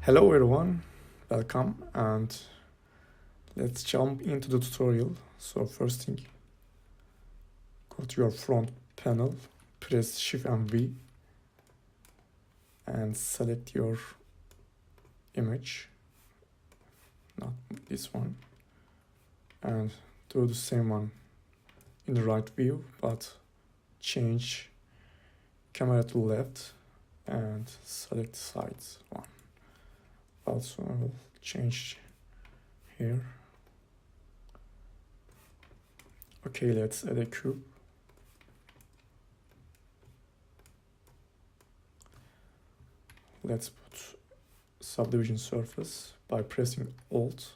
Hello everyone, welcome and let's jump into the tutorial. So first thing, go to your front panel, press Shift and V and select your image, not this one, and do the same one in the right view, but change camera to left and select sides one. Also I will change here. Okay, let's add a cube. Let's put subdivision surface by pressing Alt.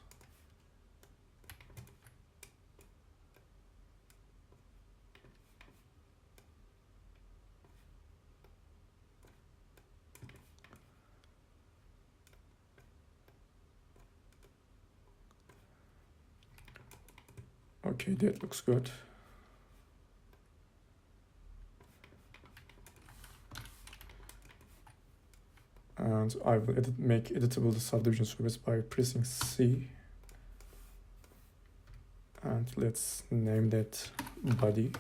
Okay, that looks good. And I will make editable the subdivision surface by pressing C. And let's name that body.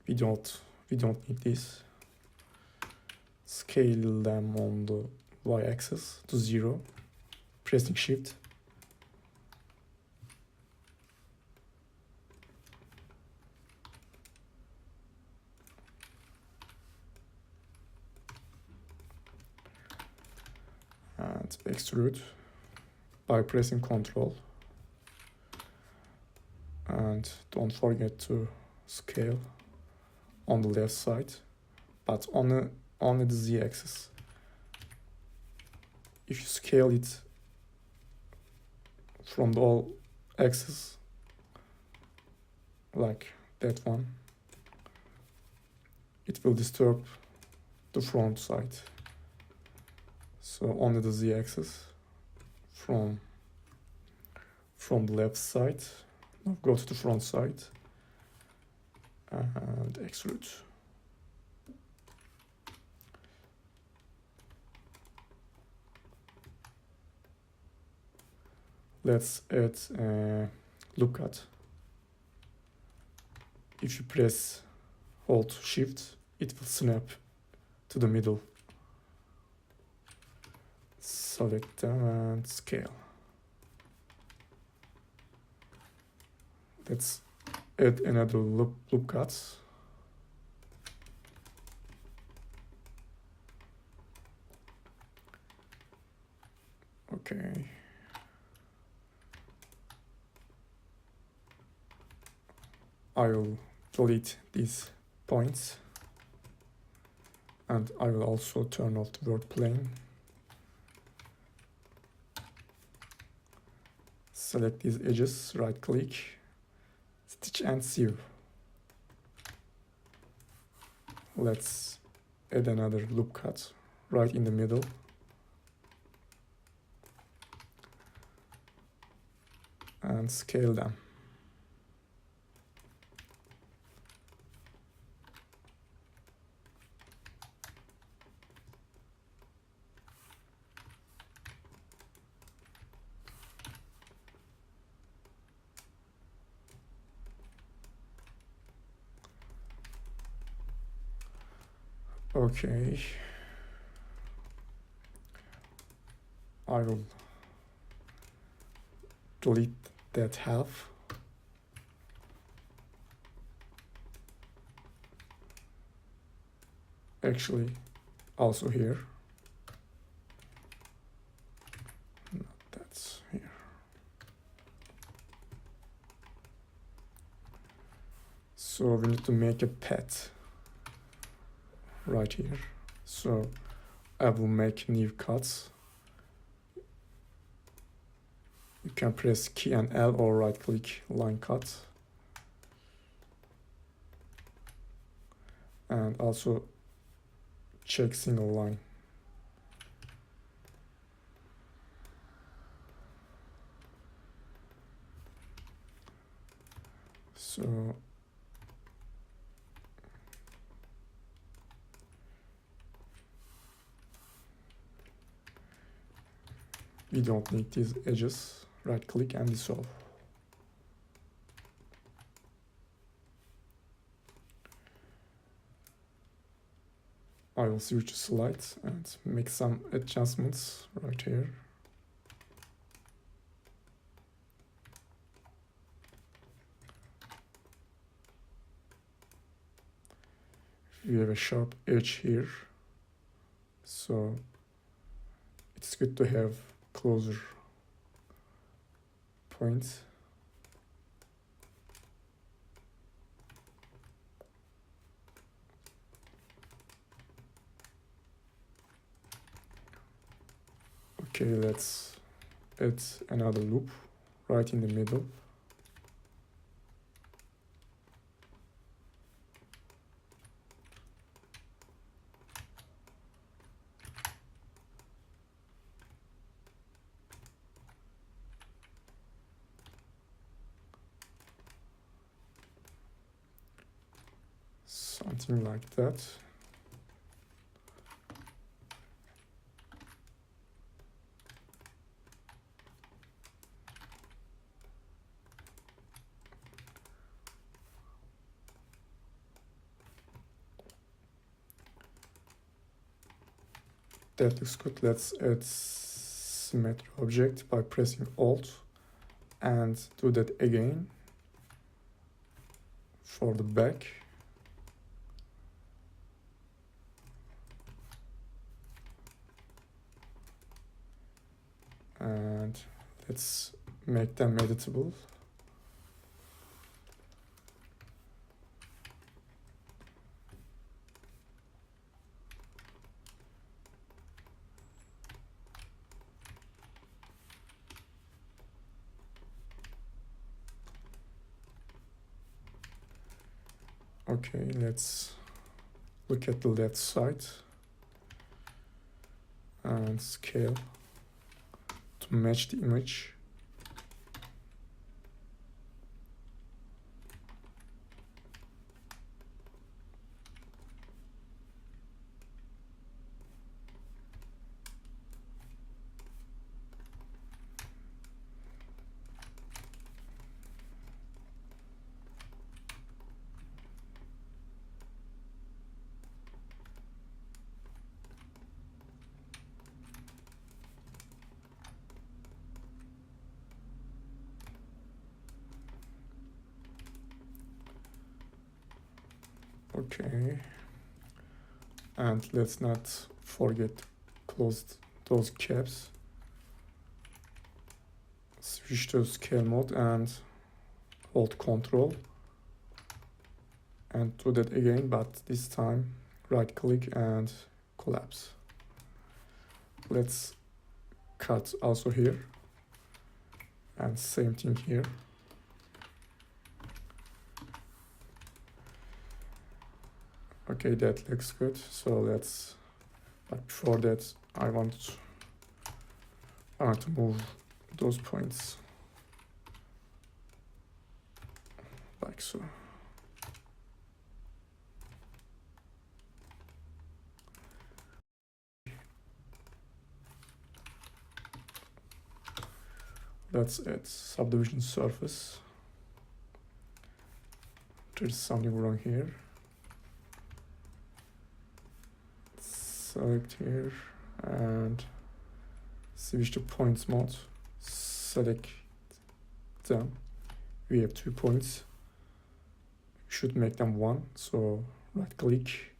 We don't need this. Scale them on the y-axis to 0, pressing Shift. And extrude by pressing Ctrl. And don't forget to scale on the left side, but only the z-axis. If you scale it from the all axis, like that one, it will disturb the front side. So only the z-axis from the left side. Now go to the front side and extrude. Let's add a loop cut. If you press Hold Shift, it will snap to the middle. Select them and scale. Let's add another loop cut. Okay. I will delete these points and I will also turn off the work plane. Select these edges, right click, stitch and sew. Let's add another loop cut right in the middle. And scale them. Okay, I will delete that half. Actually, also here. No, that's here. So we need to make a path right here. So I will make new cuts. You can press key and L or right click line cut. And also check single line. So we don't need these edges. Right click and dissolve. I will switch to slides and make some adjustments right here. We have a sharp edge here, so it's good to have closer points. Okay, let's add another loop right in the middle. Something like that. That looks good. Let's add symmetry object by pressing Alt and do that again for the back. And let's make them editable. Okay, let's look at the left side and scale to match the image. Okay, and let's not forget close those caps. Switch to scale mode and hold Control and do that again, but this time right click and collapse. Let's cut also here and same thing here. Okay, that looks good. So let's, but before that, I want to move those points like so. Let's add subdivision surface. There's something wrong here. Select here and switch to points mode. Select them. We have 2 points. Should make them 1. So right click,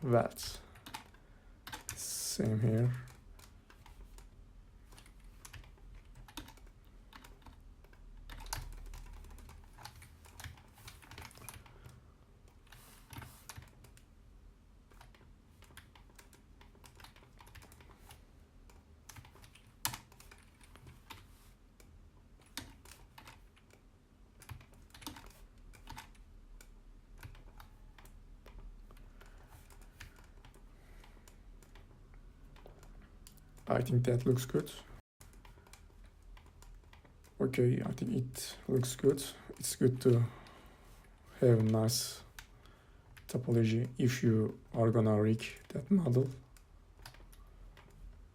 that. Same here. I think that looks good. Okay, I think it looks good. It's good to have a nice topology if you are gonna rig that model.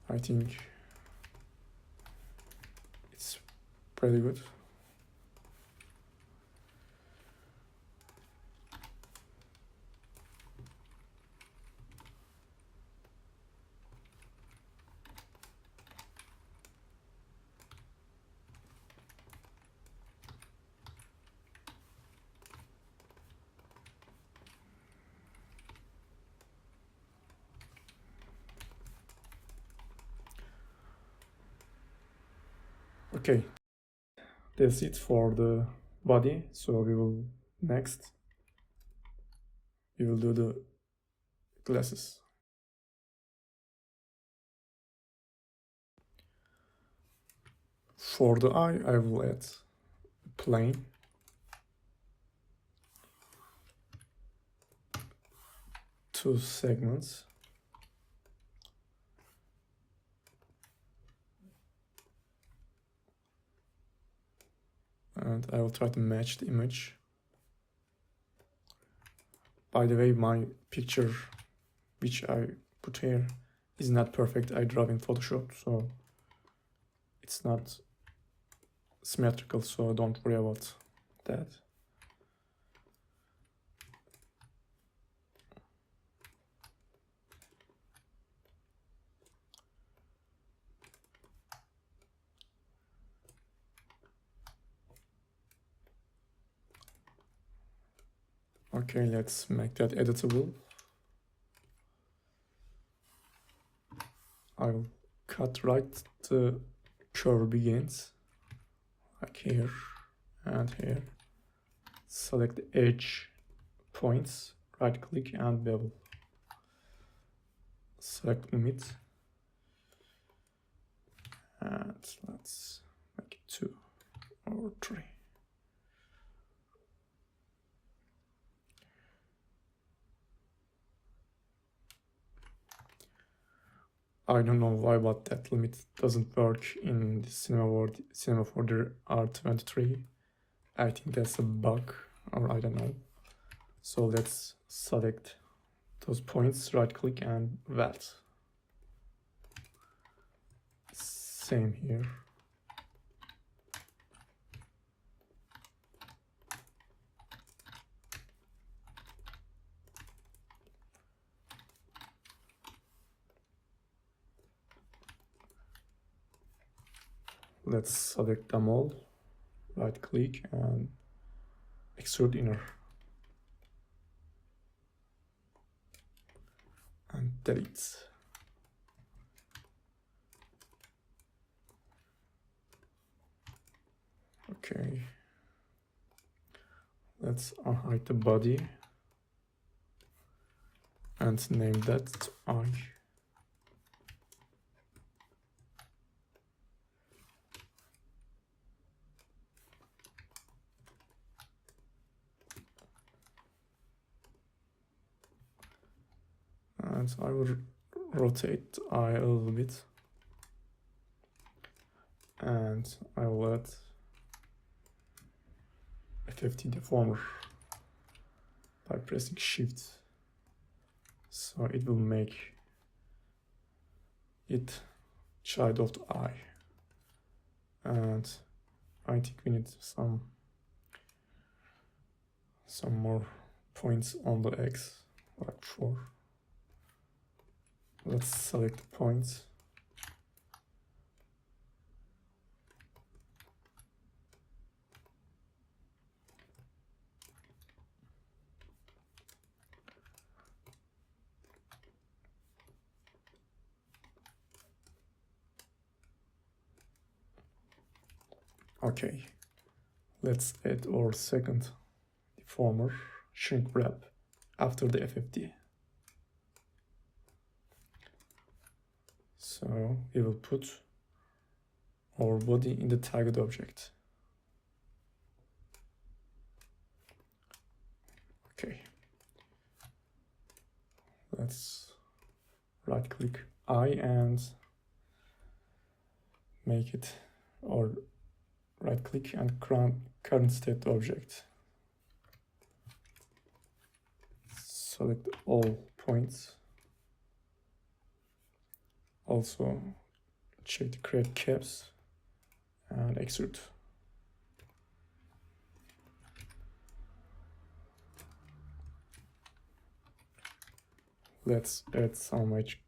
I think pretty good. Okay, that's it for the body. So we will do the glasses. For the eye, I will add plane, two segments, and I will try to match the image. By the way, my picture which I put here is not perfect. I draw in Photoshop, so it's not symmetrical, so don't worry about that. Okay, let's make that editable. I will cut right the curve begins, like here and here. Select the edge points, right click and bevel. Select limit. And let's make it 2 or 3. I don't know why, but that limit doesn't work in the Cinema 4D R23. I think that's a bug, or I don't know. So let's select those points, right click and weld. Same here. Let's select them all, right click and extrude inner. And delete. Okay. Let's unhide the body and name that eye. And I will rotate the eye a little bit. And I will add a 50 deformer by pressing Shift. So it will make it child of the eye. And I think we need some more points on the X, like 4. Let's select the points. Okay, let's add our second deformer, shrink wrap, after the FFD. So we will put our body in the target object. Okay. Let's right click eye and make it, or right click and current state object. Select all points. Also check the create caps and extrude. Let's add some edge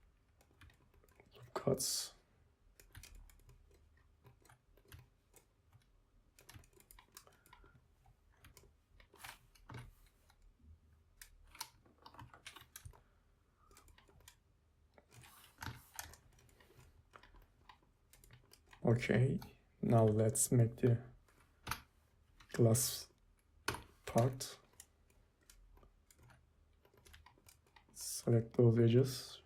loop cuts. Okay, now let's make the glass part. Select those edges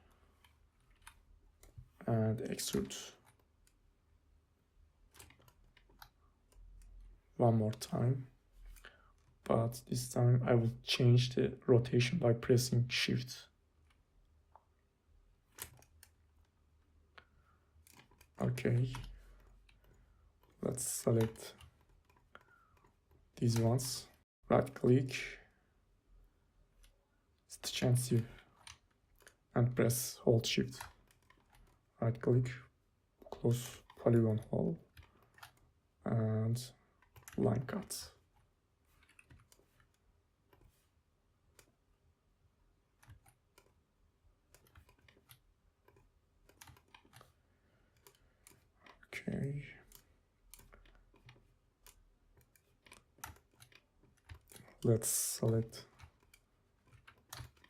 and extrude. One more time, but this time I will change the rotation by pressing Shift. Okay, let's select these ones, right click, stitch and sieve, and press hold Shift. Right click, close polygon hole, and line cut. Okay. Let's select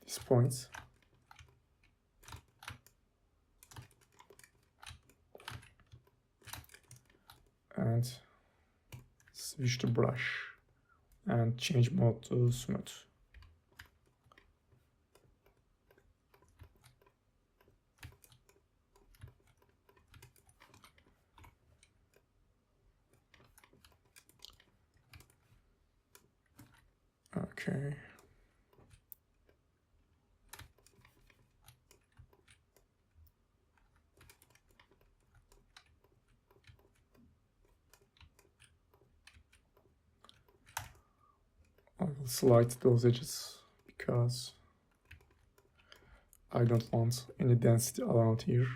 these points. And switch to brush and change mode to smooth. Okay. I will slide those edges because I don't want any density around here.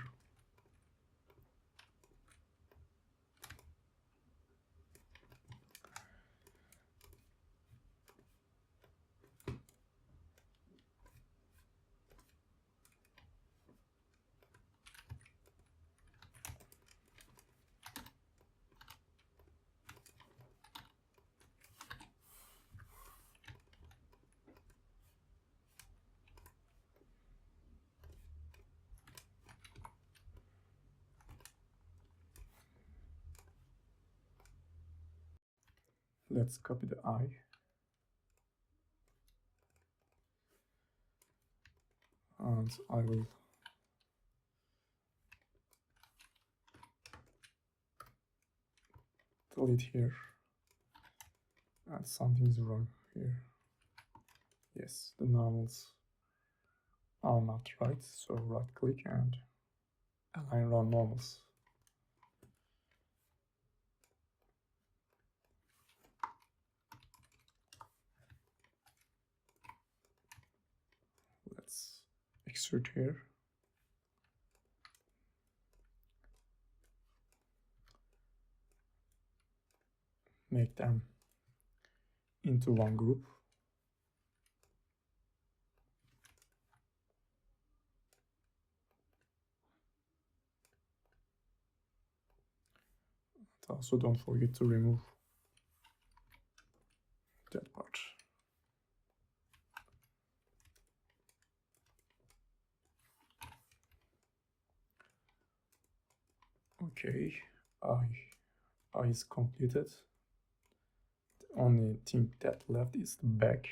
Let's copy the eye. And I will delete here. And something is wrong here. Yes, the normals are not right. So right click and align round normals. Let's extrude here. Make them into one group. And also don't forget to remove that part. Okay, eye is completed. The only thing that left is the back.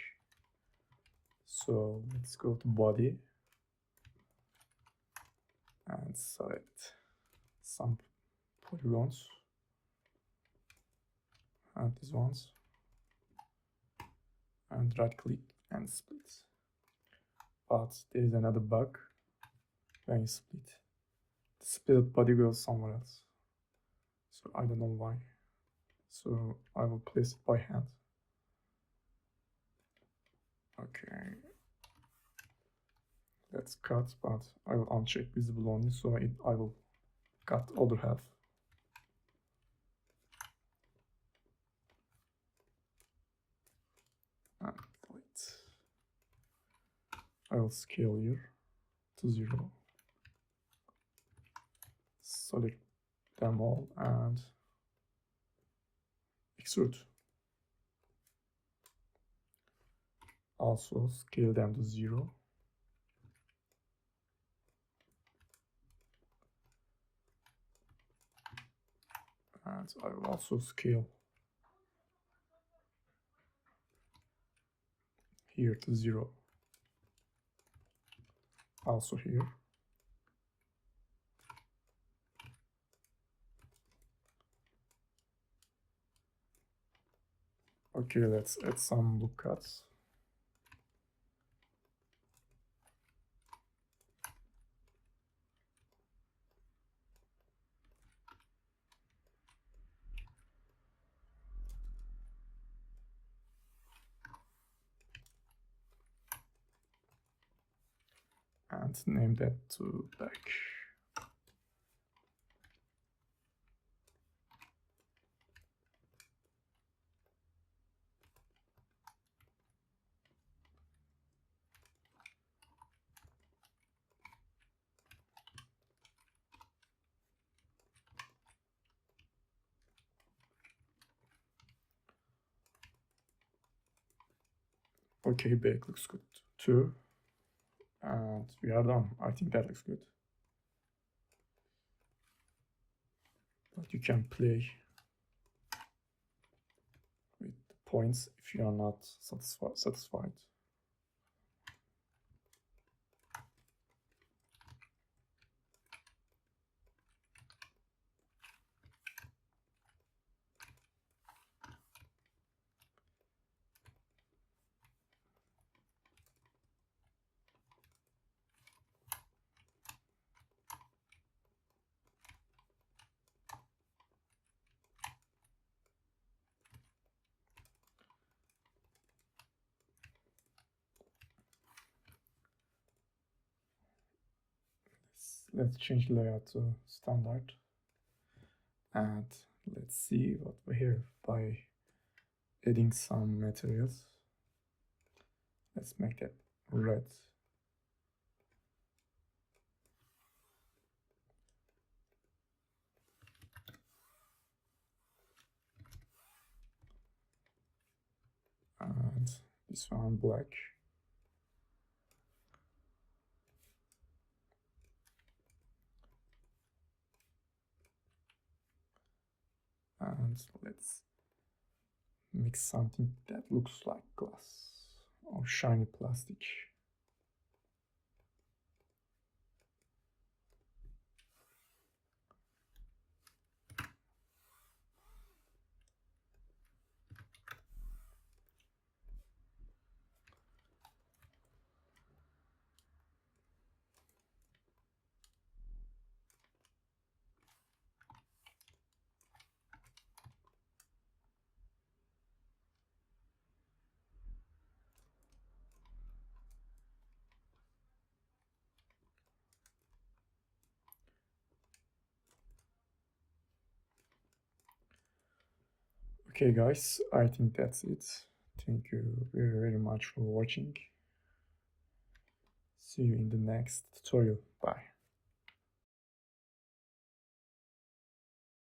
So let's go to body and select some polygons and these ones, and right click and split. But there is another bug when you split. The split body goes somewhere else. So I don't know why. So I will place it by hand. Okay. Let's cut, but I will uncheck visible only, so I will cut other half. And delete. I will scale here. to 0. Select them all and extrude. Also scale them to 0. And I will also scale here to 0. Also here. Okay, let's add some loop cuts. And name that to back. Okay, back looks good too. And we are done. I think that looks good. But you can play with the points if you are not satisfied. Let's change layout to standard. And let's see what we have by adding some materials. Let's make that red. And this one black. And let's mix something that looks like glass or shiny plastic. Okay guys, I think that's it. Thank you very much for watching. See you in the next tutorial.